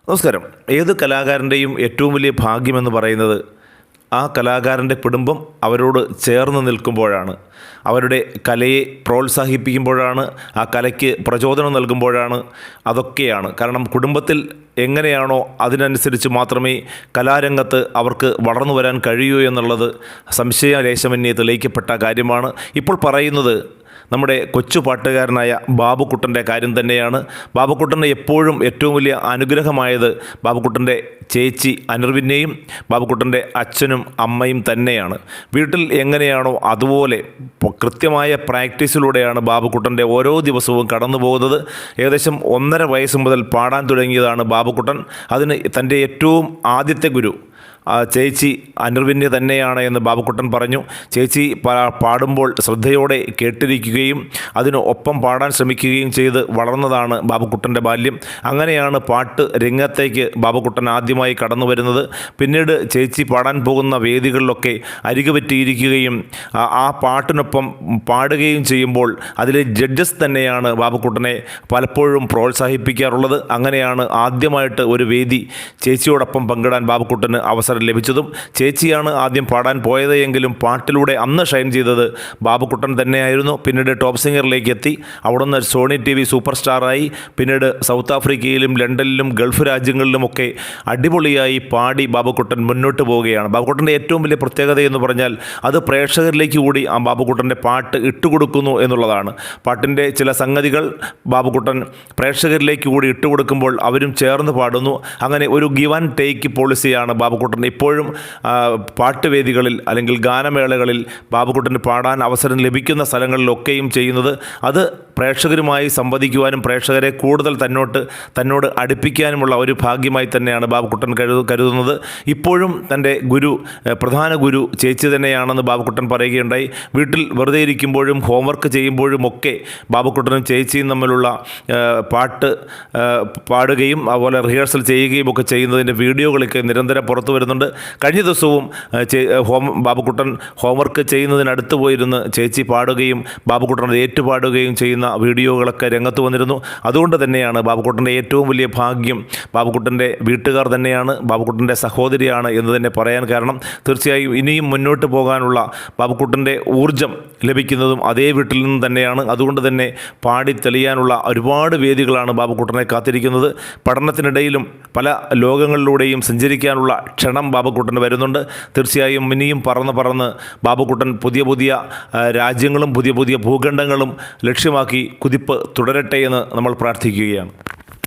നമസ്കാരം. ഏത് കലാകാരൻ്റെയും ഏറ്റവും വലിയ ഭാഗ്യമെന്ന് പറയുന്നത് ആ കലാകാരൻ്റെ കുടുംബം അവരോട് ചേർന്ന് നിൽക്കുമ്പോഴാണ്, അവരുടെ കലയെ പ്രോത്സാഹിപ്പിക്കുമ്പോഴാണ്, ആ കലയ്ക്ക് പ്രചോദനം നൽകുമ്പോഴാണ്. അതൊക്കെയാണ് കാരണം. കുടുംബത്തിൽ എങ്ങനെയാണോ അതിനനുസരിച്ച് മാത്രമേ കലാരംഗത്ത് അവർക്ക് വളർന്നു വരാൻ കഴിയൂ എന്നുള്ളത് സംശയലേശമന്യേ തെളിയിക്കപ്പെട്ട കാര്യമാണ്. ഇപ്പോൾ പറയുന്നത് നമ്മുടെ കൊച്ചു പാട്ടുകാരനായ ബാബുക്കുട്ടൻ്റെ കാര്യം തന്നെയാണ്. ബാബുക്കുട്ടന് എപ്പോഴും ഏറ്റവും വലിയ അനുഗ്രഹമായത് ബാബുക്കുട്ടൻ്റെ ചേച്ചി അനിർവിനെയും ബാബുക്കുട്ടൻ്റെ അച്ഛനും അമ്മയും തന്നെയാണ്. വീട്ടിൽ എങ്ങനെയാണോ അതുപോലെ കൃത്യമായ പ്രാക്ടീസിലൂടെയാണ് ബാബുക്കുട്ടൻ്റെ ഓരോ ദിവസവും കടന്നു പോകുന്നത്. ഏകദേശം 1.5 വയസ്സ് മുതൽ പാടാൻ തുടങ്ങിയതാണ് ബാബുക്കുട്ടൻ. അതിന് തൻ്റെ ഏറ്റവും ആദ്യത്തെ ഗുരു ചേച്ചി അനിർവിന് തന്നെയാണ് എന്ന് ബാബുക്കുട്ടൻ പറഞ്ഞു. ചേച്ചി പാടുമ്പോൾ ശ്രദ്ധയോടെ കേട്ടിരിക്കുകയും അതിന് ഒപ്പം പാടാൻ ശ്രമിക്കുകയും ചെയ്ത് വളർന്നതാണ് ബാബുക്കുട്ടൻ്റെ ബാല്യം. അങ്ങനെയാണ് പാട്ട് രംഗത്തേക്ക് ബാബുക്കുട്ടൻ ആദ്യമായി കടന്നു വരുന്നത്. പിന്നീട് ചേച്ചി പാടാൻ പോകുന്ന വേദികളിലൊക്കെ അരികുപറ്റിയിരിക്കുകയും ആ പാട്ടിനൊപ്പം പാടുകയും ചെയ്യുമ്പോൾ അതിലെ ജഡ്ജസ് തന്നെയാണ് ബാബുക്കുട്ടനെ പലപ്പോഴും പ്രോത്സാഹിപ്പിക്കാറുള്ളത്. അങ്ങനെയാണ് ആദ്യമായിട്ട് ഒരു വേദി ചേച്ചിയോടൊപ്പം പങ്കിടാൻ ബാബുക്കുട്ടന് അവസരം ലഭിച്ചതും. ചേച്ചിയാണ് ആദ്യം പാടാൻ പോയത് എങ്കിലും പാട്ടിലൂടെ അന്ന് ഷൈൻ ചെയ്തത് ബാബുക്കുട്ടൻ തന്നെയായിരുന്നു. പിന്നീട് ടോപ്പ് സിംഗറിലേക്ക് എത്തി. അവിടുന്ന് സോണി TV സൂപ്പർ സ്റ്റാറായി. പിന്നീട് സൗത്ത് ആഫ്രിക്കയിലും ലണ്ടനിലും ഗൾഫ് രാജ്യങ്ങളിലുമൊക്കെ അടിപൊളിയായി പാടി ബാബുക്കുട്ടൻ മുന്നോട്ട് പോവുകയാണ്. ബാബുക്കുട്ടൻ്റെ ഏറ്റവും വലിയ പ്രത്യേകത എന്ന് പറഞ്ഞാൽ അത് പ്രേക്ഷകരിലേക്ക് കൂടി ആ ബാബുക്കുട്ടൻ്റെ പാട്ട് ഇട്ടുകൊടുക്കുന്നു എന്നുള്ളതാണ്. പാട്ടിൻ്റെ ചില സംഗതികൾ ബാബുക്കുട്ടൻ പ്രേക്ഷകരിലേക്ക് കൂടി ഇട്ടുകൊടുക്കുമ്പോൾ അവരും ചേർന്ന് പാടുന്നു. അങ്ങനെ ഒരു ഗിവ് ആൻഡ് ടേക്ക് പോളിസിയാണ് ബാബുക്കുട്ടൻ ഇപ്പോഴും പാട്ടുവേദികളിൽ അല്ലെങ്കിൽ ഗാനമേളകളിൽ ബാബുക്കുട്ടന് പാടാൻ അവസരം ലഭിക്കുന്ന സ്ഥലങ്ങളിലൊക്കെയും ചെയ്യുന്നത്. അത് പ്രേക്ഷകരുമായി സംവദിക്കുവാനും പ്രേക്ഷകരെ കൂടുതൽ തന്നോട് അടുപ്പിക്കാനുമുള്ള ഒരു ഭാഗ്യമായി തന്നെയാണ് ബാബുക്കുട്ടൻ കരുതുന്നത്. ഇപ്പോഴും തൻ്റെ പ്രധാന ഗുരു ചേച്ചി തന്നെയാണെന്ന് ബാബുക്കുട്ടൻ പറയുകയുണ്ടായി. വീട്ടിൽ വെറുതെ ഇരിക്കുമ്പോഴും ഹോംവർക്ക് ചെയ്യുമ്പോഴും ഒക്കെ ബാബുക്കുട്ടനും ചേച്ചിയും തമ്മിലുള്ള പാട്ട് പാടുകയും അതുപോലെ റിഹേഴ്സൽ ചെയ്യുകയും ഒക്കെ ചെയ്യുന്നതിൻ്റെ വീഡിയോകളൊക്കെ നിരന്തരം പുറത്തു വരുന്നുണ്ട്. കഴിഞ്ഞ ദിവസവും ബാബുക്കുട്ടൻ ഹോംവർക്ക് ചെയ്യുന്നതിനടുത്ത് പോയിരുന്ന് ചേച്ചി പാടുകയും ബാബുക്കുട്ടൻ അത് ഏറ്റുപാടുകയും ചെയ്യുന്ന വീഡിയോകളൊക്കെ രംഗത്ത് വന്നിരുന്നു. അതുകൊണ്ട് തന്നെയാണ് ബാബുക്കുട്ടൻ്റെ ഏറ്റവും വലിയ ഭാഗ്യം ബാബുക്കുട്ടൻ്റെ വീട്ടുകാർ തന്നെയാണ്, ബാബുക്കുട്ടൻ്റെ സഹോദരിയാണ് എന്ന് തന്നെ പറയാൻ കാരണം. തീർച്ചയായും ഇനിയും മുന്നോട്ട് പോകാനുള്ള ബാബുക്കുട്ടൻ്റെ ഊർജം ലഭിക്കുന്നതും അതേ വീട്ടിൽ നിന്ന് തന്നെയാണ്. അതുകൊണ്ട് തന്നെ പാടി തെളിയാനുള്ള ഒരുപാട് വേദികളാണ് ബാബുക്കുട്ടനെ കാത്തിരിക്കുന്നത്. പഠനത്തിനിടയിലും പല ലോകങ്ങളിലൂടെയും സഞ്ചരിക്കാനുള്ള ക്ഷണം ബാബുക്കുട്ടന് വരുന്നുണ്ട്. തീർച്ചയായും ഇനിയും പറന്ന് ബാബുക്കുട്ടൻ പുതിയ രാജ്യങ്ങളും പുതിയ ഭൂഖണ്ഡങ്ങളും ലക്ഷ്യമാക്കി കുതിപ്പ് തുടരട്ടെ എന്ന് നമ്മൾ പ്രാർത്ഥിക്കുകയാണ്.